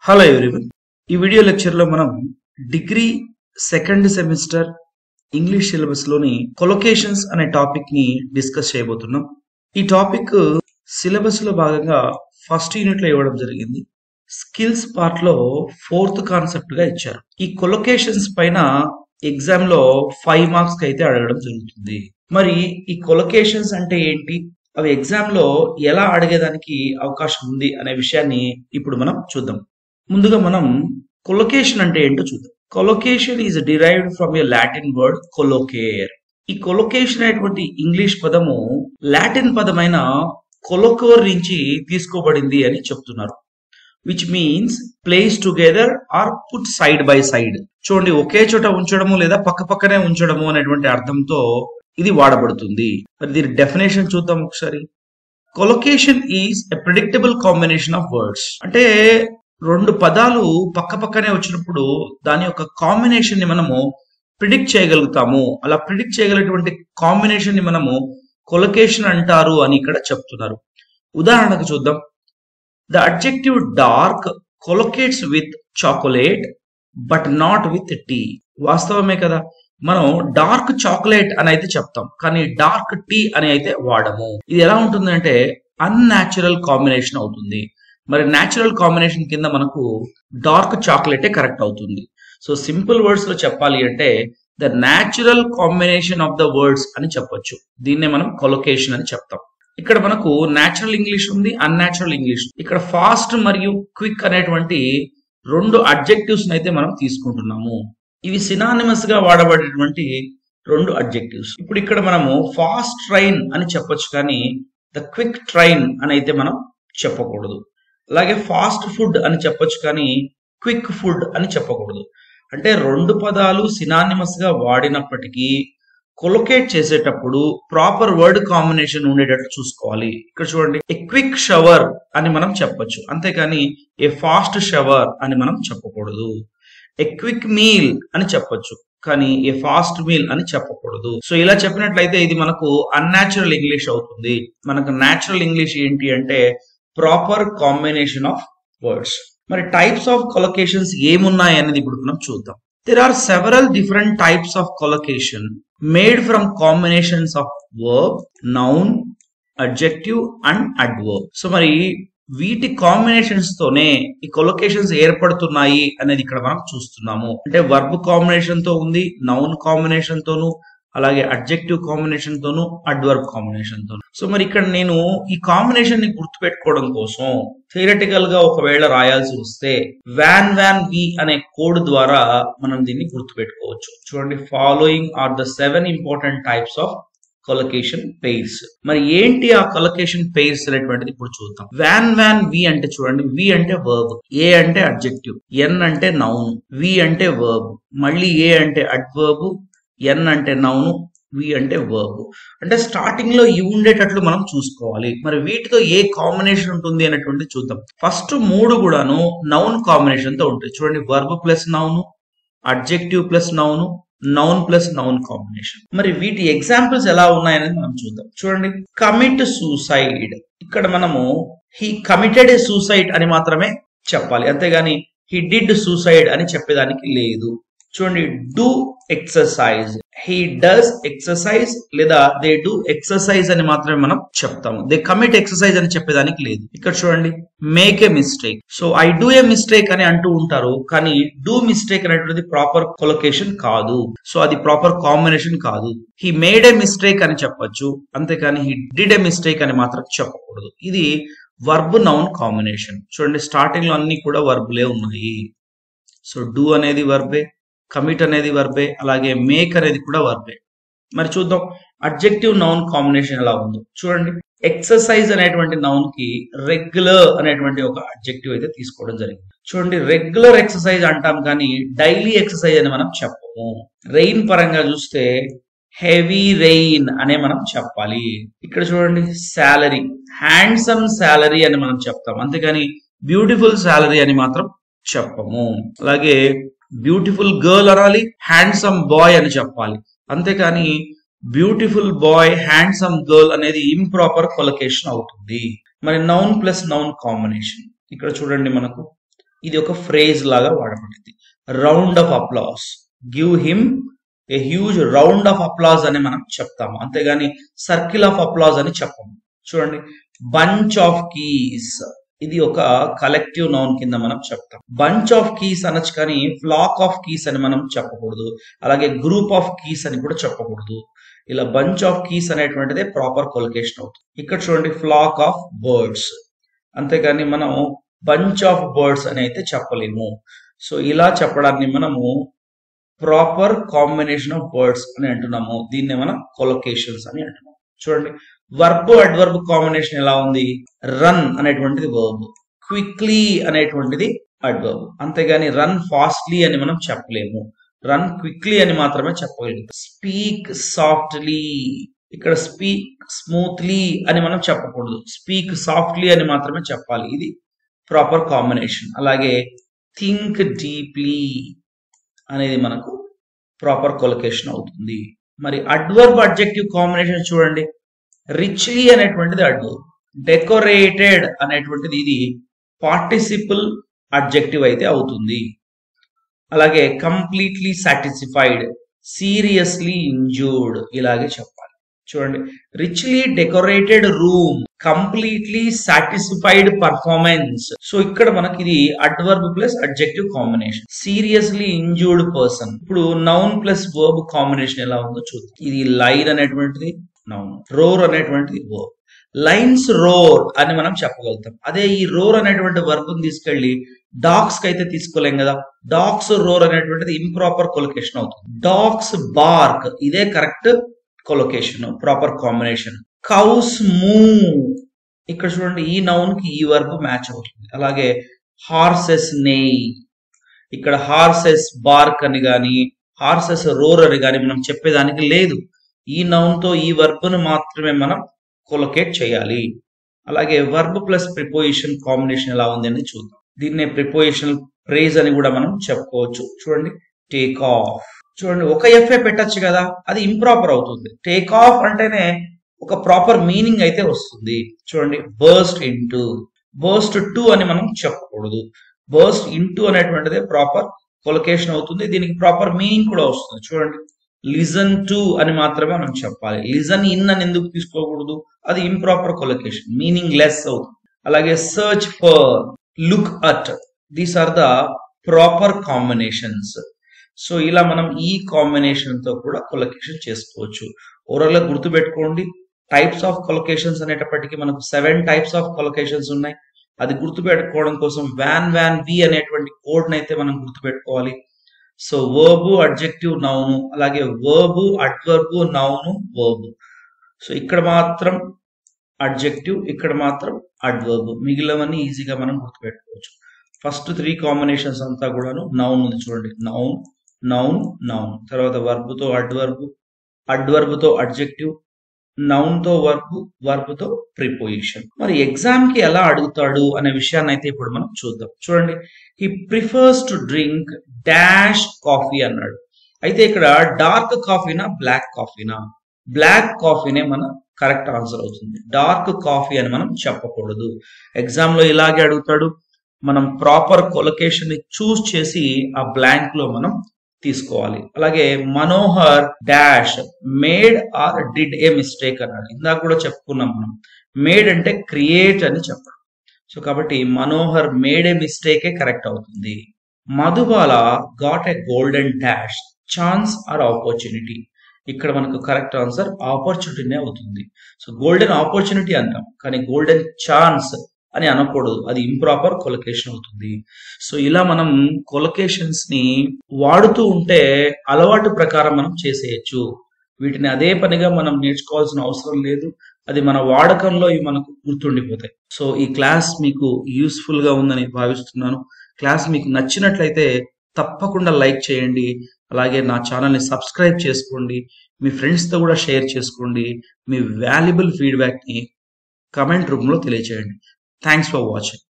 Hello everyone. ఈ video లెక్చర్లో మనం degree second semester English syllabus లోని కొలొకేషన్స్ అనే టాపిక్ ని డిస్కస్ చేయబోతున్నాం. ఈ టాపిక్ సిలబస్ లో భాగంగా ఫస్ట్ యూనిట్ లో ఇవ్వడం జరిగింది. స్కిల్స్ పార్ట్ లో ఫోర్త్ కాన్సెప్ట్ గా ఇచ్చారు. ఈ కొలొకేషన్స్ పైన ఎగ్జామ్ లో 5 మార్క్స్ అయితే అడగడం జరుగుతుంది. మరి ఈ కొలొకేషన్స్ అంటే ఏంటి, అవి ఎగ్జామ్ లో ఎలా అడిగేదానికి అవకాశం ఉంది అనే విషయాన్ని ఇప్పుడు మనం చూద్దాం. ముందుగా మనం కొలొకేషన్ అంటే ఏంటో చూద్దాం. Collocation is derived from a Latin word collocare. ఈ కొలొకేషన్ అనేటువంటి ఇంగ్లీష్ పదము లాటిన్ పదమైన కొలోకోర్ నుంచి తీసుకోబడింది అని చెప్తున్నారు. Which means place together or put side by side. చూడండి, ఒకే చోట ఉంచడము లేదా పక్క పక్కనే ఉంచడము అనేటువంటి అర్థంతో ఇది వాడబడుతుంది. మరి దీని డెఫినేషన్ చూద్దాం ఒకసారి. Collocation is a predictable combination of words. అంటే రెండు పదాలు పక్క పక్కనే వచ్చినప్పుడు దాని యొక్క కాంబినేషన్ ని మనము ప్రిడిక్ట్ చేయగలుగుతాము. అలా ప్రిడిక్ట్ చేయగలిగినటువంటి కాంబినేషన్ ని మనము కొలొకేషన్ అంటారు అని ఇక్కడ చెప్తున్నారు. ఉదాహరణకు చూద్దాం. The adjective dark collocates with chocolate but not with tea. వాస్తవమే కదా, మనం డార్క్ చాక్లెట్ అని అయితే చెప్తాం, కానీ డార్క్ టీ అని అయితే వాడము. ఇది ఎలా ఉంటుంది అంటే అన్‌నాచురల్ కాంబినేషన్ అవుతుంది. మరి న్యాచురల్ కాంబినేషన్ కింద మనకు డార్క్ చాక్లెటే కరెక్ట్ అవుతుంది. సో సింపుల్ వర్డ్స్ లో చెప్పాలి అంటే the natural combination of the words అని చెప్పొచ్చు. దీన్నే మనం కొలొకేషన్ అని చెప్తాం. ఇక్కడ మనకు న్యాచురల్ ఇంగ్లీష్ ఉంది, అన్‌నాచురల్ ఇంగ్లీష్. ఇక్కడ ఫాస్ట్ మరియు క్విక్ అనేటువంటి రెండు అడ్జెక్టివ్స్ అయితే మనం తీసుకుంటున్నాము. ఇవి సినానిమస్ గా వాడబడేటువంటి రెండు అడ్జెక్టివ్స్. ఇప్పుడు ఇక్కడ మనము ఫాస్ట్ ట్రైన్ అని చెప్పొచ్చు, కానీ ద క్విక్ ట్రైన్ అని అయితే మనం చెప్పకూడదు. అలాగే ఫాస్ట్ ఫుడ్ అని చెప్పొచ్చు, కానీ క్విక్ ఫుడ్ అని చెప్పకూడదు. అంటే రెండు పదాలు సినానిమస్ గా వాడినప్పటికీ కొలొకేట్ చేసేటప్పుడు ప్రాపర్ వర్డ్ కాంబినేషన్ ఉండేటట్టు చూసుకోవాలి. ఇక్కడ చూడండి, ఏ క్విక్ షవర్ అని మనం చెప్పొచ్చు, అంతేకాని ఏ ఫాస్ట్ షవర్ అని మనం చెప్పకూడదు. ఏ క్విక్ మీల్ అని చెప్పొచ్చు, కానీ ఏ ఫాస్ట్ మీల్ అని చెప్పకూడదు. సో ఇలా చెప్పినట్లయితే ఇది మనకు అన్‌నాచురల్ ఇంగ్లీష్ అవుతుంది. మనకు న్యాచురల్ ఇంగ్లీష్ ఏంటి అంటే ప్రాపర్ కాంబినేషన్ ఆఫ్ వర్డ్స్. మరి టైప్స్ ఆఫ్ కొలొకేషన్స్ ఏమున్నాయి అనేది ఇప్పుడు మనం చూద్దాం. There are several different types of collocation made from combinations of verb, noun, adjective and adverb. So మరి వీటి కాంబినేషన్స్ తోనే ఈ కొలొకేషన్స్ ఏర్పడుతున్నాయి అనేది ఇక్కడ మనం చూస్తున్నాము. అంటే వర్బ్ కాంబినేషన్ తో ఉంది, నౌన్ కాంబినేషన్ తోను, అలాగే అడ్జెక్టివ్ కాంబినేషన్ తోను, అడ్వర్బ్ కాంబినేషన్ తోను. సో మరి ఇక్కడ నేను ఈ కాంబినేషన్ ని గుర్తుపెట్టుకోవడం కోసం థియరటికల్ గా ఒకవేళ రాయాల్సి వస్తే వాన్ వి అనే కోడ్ ద్వారా మనం దీన్ని గుర్తుపెట్టుకోవచ్చు. చూడండి, following are the 7 important types of collocation pairs. మరి ఏంటి ఆ కొలొకేషన్ పెయిర్స్ అనేటువంటిది ఇప్పుడు చూద్దాం. వాన్ వి అంటే చూడండి, వి అంటే వర్బ్, ఏ అంటే అడ్జెక్టివ్, ఎన్ అంటే నౌన్, వి అంటే వర్బ్, మళ్ళీ ఏ అంటే అడ్వర్బ్, ఎన్ అంటే నౌన్, వి అంటే వర్బ్. అంటే స్టార్టింగ్ లో ఇవి ఉండేటట్లు మనం చూసుకోవాలి. మరి వీటితో ఏ కాంబినేషన్ ఉంటుంది అనేటువంటి చూద్దాం. ఫస్ట్ 3 కూడాను నౌన్ కాంబినేషన్ తో ఉంటాయి. చూడండి, verb plus noun, adjective plus noun, noun plus noun combination. మరి వీటి ఎగ్జాంపుల్స్ ఎలా ఉన్నాయనేది మనం చూద్దాం. చూడండి, కమిట్ సూసైడ్. ఇక్కడ మనము హీ కమిటెడ్ ఏ సూసైడ్ అని మాత్రమే చెప్పాలి, అంతేగాని హీ డిడ్ సూసైడ్ అని చెప్పేదానికి లేదు. చూడండి, do exercise, he does exercise లేదా దే డూ ఎక్సర్సైజ్ అని మాత్రమే మనం చెప్తాము. దే కమిట్ ఎక్సర్సైజ్ అని చెప్పేదానికి లేదు. ఇక్కడ చూడండి, make a mistake. So I do a mistake అని అంటూ ఉంటారు, కానీ డూ మిస్టేక్ అనేటువంటిది ప్రాపర్ కొలొకేషన్ కాదు. సో అది ప్రాపర్ కాంబినేషన్ కాదు. హీ మేడ్ ఏ మిస్టేక్ అని చెప్పొచ్చు, అంతేకాని హీ డిడ్ ఏ మిస్టేక్ అని మాత్రం చెప్పకూడదు. ఇది వర్బ్ నౌన్ కాంబినేషన్. చూడండి, స్టార్టింగ్ లో అన్ని కూడా వర్బులే ఉన్నాయి. సో డూ అనేది వర్బే, కమిట్ అనేది వర్బే, అలాగే మేక్ అనేది కూడా వర్బే. మరి చూద్దాం అడ్జెక్టివ్ నౌన్ కాంబినేషన్ ఎలా ఉందో. చూడండి, ఎక్సర్సైజ్ అనేటువంటి నౌన్ కి రెగ్యులర్ అనేటువంటి ఒక అడ్జెక్టివ్ అయితే తీసుకోవడం జరిగింది. చూడండి, రెగ్యులర్ ఎక్సర్సైజ్ అంటాం, కానీ డైలీ ఎక్సర్సైజ్ అని మనం చెప్పము. రెయిన్ పరంగా చూస్తే హెవీ రెయిన్ అనే మనం చెప్పాలి. ఇక్కడ చూడండి, శాలరీ, హ్యాండ్సమ్ శాలరీ అని మనం చెప్తాం, అంతేగాని బ్యూటిఫుల్ శాలరీ అని మాత్రం చెప్పము. అలాగే బ్యూటిఫుల్ గర్ల్ అనాలి, హ్యాండ్సమ్ బాయ్ అని చెప్పాలి, అంతేకాని బ్యూటిఫుల్ బాయ్ హ్యాండ్సమ్ గర్ల్ అనేది ఇంప్రాపర్ కొలొకేషన్ అవుతుంది. మరి నౌన్ ప్లస్ నౌన్ కాంబినేషన్ ఇక్కడ చూడండి, మనకు ఇది ఒక ఫ్రేజ్ లాగా వాడబడింది. Round of applause, give him a huge round of applause అని మనం చెప్తాము, అంతేగాని సర్కిల్ ఆఫ్ అప్లాస్ అని చెప్పము. చూడండి, బంచ్ ఆఫ్ కీస్, ఇది ఒక కలెక్టివ్ నౌన్ కింద మనం చెప్తాం. బంచ్ ఆఫ్ కీస్ అనొచ్చు కానీ ఫ్లాక్ ఆఫ్ కీస్ అని మనం చెప్పకూడదు. అలాగే గ్రూప్ ఆఫ్ కీస్ అని కూడా చెప్పకూడదు. ఇలా బంచ్ ఆఫ్ కీస్ అనేటువంటిదే ప్రాపర్ కొలొకేషన్ అవుతుంది. ఇక్కడ చూడండి, ఫ్లాక్ ఆఫ్ బర్డ్స్, అంతేగాని మనం బంచ్ ఆఫ్ బర్డ్స్ అని అయితే చెప్పలేము. సో ఇలా చెప్పడాన్ని మనము ప్రాపర్ కాంబినేషన్ ఆఫ్ వర్డ్స్ అని అంటున్నాము. దీన్నే మనం కొలొకేషన్స్ అని అంటున్నాము. చూడండి, వర్బ్ అడ్వర్బ్ కాంబినేషన్ ఎలా ఉంది? రన్ అనేటువంటిది వర్బ్, క్విక్లీ అనేటువంటిది అడ్వర్బ్, అంతేగాని రన్ ఫాస్ట్లీ అని మనం చెప్పలేము. రన్ క్విక్లీ అని మాత్రమే చెప్పగలుగుతాం. స్పీక్ సాఫ్ట్లీ, ఇక్కడ స్పీక్ స్మూత్లీ అని మనం చెప్పకూడదు, స్పీక్ సాఫ్ట్లీ అని మాత్రమే చెప్పాలి. ఇది ప్రాపర్ కాంబినేషన్. అలాగే థింక్ డీప్లీ అనేది మనకు ప్రాపర్ కొలొకేషన్ అవుతుంది. మరి అడ్వర్బ్ అడ్జెక్టివ్ కాంబినేషన్ చూడండి, రిచ్లీ అనేటువంటిది అడ్వర్బ్, డెకరేటెడ్ అనేటువంటిది ఇది పార్టిసిపుల్ అడ్జెక్టివ్ అయితే అవుతుంది. అలాగే కంప్లీట్లీ సాటిస్ఫైడ్, సీరియస్లీ ఇంజూర్డ్ ఇలాగే చెప్పాలి. చూడండి, richly decorated room, completely satisfied performance. So ఇక్కడ మనకి ఇది adverb plus adjective combination. Seriously injured person. ఇప్పుడు నౌన్ ప్లస్ వర్బ్ కాంబినేషన్ ఎలా ఉందో చూద్దాం. ఇది లైన్ అనేటువంటిది నౌన్, రోర్ అనేటువంటిది వర్బ్. లైన్స్ రోర్ అని మనం చెప్పగలుగుతాం. అదే ఈ రోర్ అనేటువంటి వర్బ్ తీసుకెళ్లి డాగ్స్ కి అయితే తీసుకోలేం కదా. డాగ్స్ రోర్ అనేటువంటిది ఇంప్రాపర్ కొలొకేషన్ అవుతుంది. డాగ్స్ బార్క్, ఇదే correct collocation, proper combination. Cows moo, ఇక్కడ చూడండి ఈ నౌన్ కి ఈ వర్బ్ మ్యాచ్ అవుతుంది. అలాగే హార్సెస్ నెయ్, ఇక్కడ హార్సెస్ బార్క్ అని గాని హార్సెస్ రోర్ అని గాని మనం చెప్పేదానికి లేదు. ఈ నౌన్ తో ఈ వర్బ్ ను మాత్రమే మనం కొలొకేట్ చేయాలి. అలాగే వర్బ్ ప్లస్ ప్రిపోజిషన్ కాంబినేషన్ ఎలా ఉంది అని చూద్దాం. దీన్నే ప్రిపోజిషనల్ ఫ్రేజ్ అని కూడా మనం చెప్పుకోవచ్చు. చూడండి, టేక్ ఆఫ్. చూడండి, ఒక ఎఫ్ఏ పెట్టచ్చు కదా, అది ఇంప్రాపర్ అవుతుంది. టేక్ ఆఫ్ అంటేనే ఒక ప్రాపర్ మీనింగ్ అయితే వస్తుంది. చూడండి, బర్స్ట్ ఇంటూ, బర్స్ట్ టు అని మనం చెప్పకూడదు. బర్స్ట్ ఇంటూ అనేటువంటిదే ప్రాపర్ కొలొకేషన్ అవుతుంది. దీనికి ప్రాపర్ మీనింగ్ కూడా వస్తుంది. చూడండి, లిజన్ టు అని మాత్రమే మనం చెప్పాలి. లిజన్ ఇన్ అని ఎందుకు తీసుకోకూడదు? అది ఇంప్రాపర్ కొలొకేషన్, మీనింగ్ లెస్ అవుతుంది. అలాగే search for, look at, these are the proper combinations. So ఇలా మనం ఈ కాంబినేషన్ తో కూడా కొలొకేషన్ చేసుకోవచ్చు. ఓవరాల్ గా గుర్తుపెట్టుకోండి, టైప్స్ ఆఫ్ కొలొకేషన్స్ అనేటప్పటికీ మనకు 7 టైప్స్ ఆఫ్ కొలొకేషన్స్ ఉన్నాయి. అది గుర్తుపెట్టుకోవడం కోసం వాన్ వి అనేటువంటి కోడ్ అయితే మనం గుర్తుపెట్టుకోవాలి. సో వర్బ్ అడ్జెక్టివ్ నౌను, అలాగే verb adverb noun verb. So ఇక్కడ మాత్రం అడ్జెక్టివ్, ఇక్కడ మాత్రం అడ్వర్బ్, మిగిలినవన్నీ ఈజీగా మనం గుర్తుపెట్టుకోవచ్చు. ఫస్ట్ 3 కాంబినేషన్స్ అంతా కూడాను నౌన్ ఉంది. చూడండి, నౌన్ నౌన్ నౌన్, తర్వాత వర్బ్ తో అడ్వర్బ్, అడ్వర్బ్ తో అడ్జెక్టివ్, నౌన్ తో వర్బ్, వర్బ్ తో ప్రిపోజిషన్. మరి ఎగ్జామ్ కి ఎలా అడుగుతాడు అనే విషయాన్ని అయితే ఇప్పుడు మనం చూద్దాం. చూడండి, he prefers to drink dash coffee అన్నాడు. అయితే ఇక్కడ డార్క్ కాఫీనా బ్లాక్ కాఫీనా? బ్లాక్ కాఫీనే మన కరెక్ట్ ఆన్సర్ అవుతుంది. డార్క్ కాఫీ అని మనం చెప్పకూడదు. ఎగ్జామ్ లో ఇలాగే అడుగుతాడు. మనం ప్రాపర్ కొలొకేషన్ ని చూస్ చేసి ఆ బ్లాంక్ లో మనం తీసుకోవాలి. అలాగే Manohar dash made or did a mistake అన్నాడు. ఇందాక కూడా చెప్పుకున్నాం మనం, మేడ్ అంటే క్రియేట్ అని చెప్పడం. సో కాబట్టి మనోహర్ మేడ్ ఏ మిస్టేకే కరెక్ట్ అవుతుంది. Madhubala got a golden dash chance or opportunity. ఇక్కడ మనకు కరెక్ట్ ఆన్సర్ ఆపర్చునిటీనే అవుతుంది. సో గోల్డెన్ ఆపర్చునిటీ అంటాం, కానీ గోల్డెన్ ఛాన్స్ అని అనకూడదు, అది ఇంప్రాపర్ కొలొకేషన్ అవుతుంది. సో ఇలా మనం కొలొకేషన్స్ ని వాడుతూ ఉంటే అలవాటు ప్రకారం మనం చేసేయచ్చు. వీటిని అదే పనిగా మనం నేర్చుకోవాల్సిన అవసరం లేదు. అది మన వాడకంలో ఇవి మనకు గుర్తుండిపోతాయి. సో ఈ క్లాస్ మీకు యూస్ఫుల్ గా ఉందని భావిస్తున్నాను. క్లాస్ మీకు నచ్చినట్లయితే తప్పకుండా లైక్ చేయండి. అలాగే నా ఛానల్ ని సబ్స్క్రైబ్ చేసుకోండి. మీ ఫ్రెండ్స్ తో కూడా షేర్ చేసుకోండి. మీ వాల్యుబుల్ ఫీడ్బ్యాక్ ని కమెంట్ రూపంలో తెలియజేయండి. Thanks for watching.